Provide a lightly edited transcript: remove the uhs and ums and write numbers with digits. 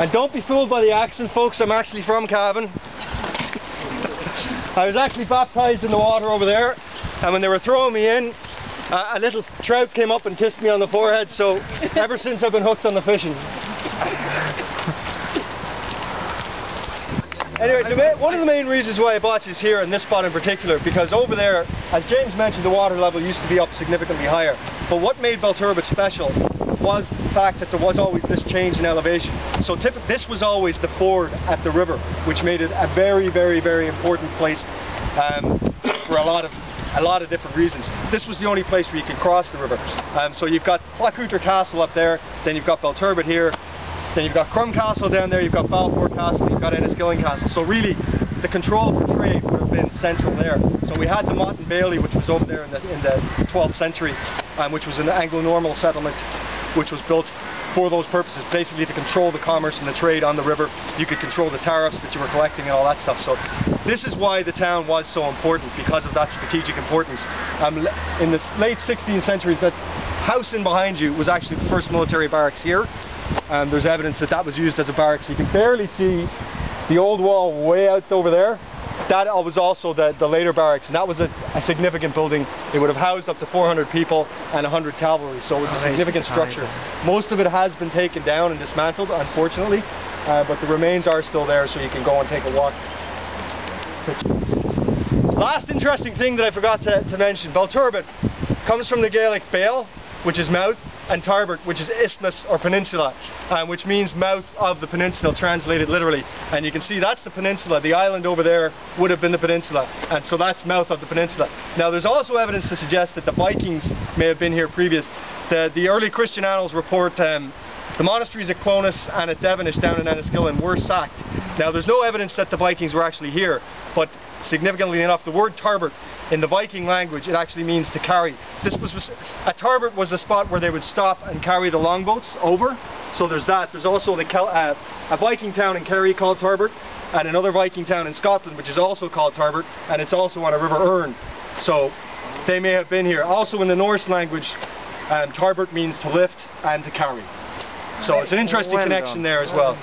And don't be fooled by the accent, folks, I'm actually from Cavan. I was actually baptised in the water over there, and when they were throwing me in, a little trout came up and kissed me on the forehead, so ever since I've been hooked on the fishing. Anyway, one of the main reasons why I bought this here in this spot in particular, because over there, as James mentioned, the water level used to be up significantly higher. But what made Belturbet special was the fact that there was always this change in elevation. So this was always the ford at the river, which made it a very, very, very important place for a lot of different reasons. This was the only place where you could cross the river. So you've got Clough Castle up there, then you've got Belturbet here, then you've got Crum Castle down there, you've got Balfour Castle, you've got Enniskillen Castle. So really, the control for trade would have been central there. So we had the Mott and Bailey, which was over there in the 12th century, which was an Anglo-Norman settlement, which was built for those purposes, basically to control the commerce and the trade on the river. You could control the tariffs that you were collecting and all that stuff. So this is why the town was so important, because of that strategic importance. In the late 16th century, that house in behind you was actually the first military barracks here. There's evidence that that was used as a barracks. You can barely see the old wall way out over there. That was also the later barracks, and that was a significant building. It would have housed up to 400 people and 100 cavalry, so it was a significant structure. Most of it has been taken down and dismantled, unfortunately, but the remains are still there, so you can go and take a walk. Last interesting thing that I forgot to mention, Belturbet comes from the Gaelic Bale, which is mouth, and Tarbert, which is isthmus or peninsula, which means mouth of the peninsula, translated literally. And you can see that's the peninsula. The island over there would have been the peninsula, and so that's mouth of the peninsula. Now there's also evidence to suggest that the Vikings may have been here previous. The early Christian annals report the monasteries at Clonus and at Devenish down in Enniskillen were sacked. Now there's no evidence that the Vikings were actually here, but significantly enough, the word Tarbert in the Viking language, it actually means to carry. A Tarbert was the spot where they would stop and carry the longboats over. So there's that. There's also a Viking town in Kerry called Tarbert, and another Viking town in Scotland which is also called Tarbert, and it's also on a River Erne. So they may have been here. Also in the Norse language, Tarbert means to lift and to carry. So it's an interesting connection there as well.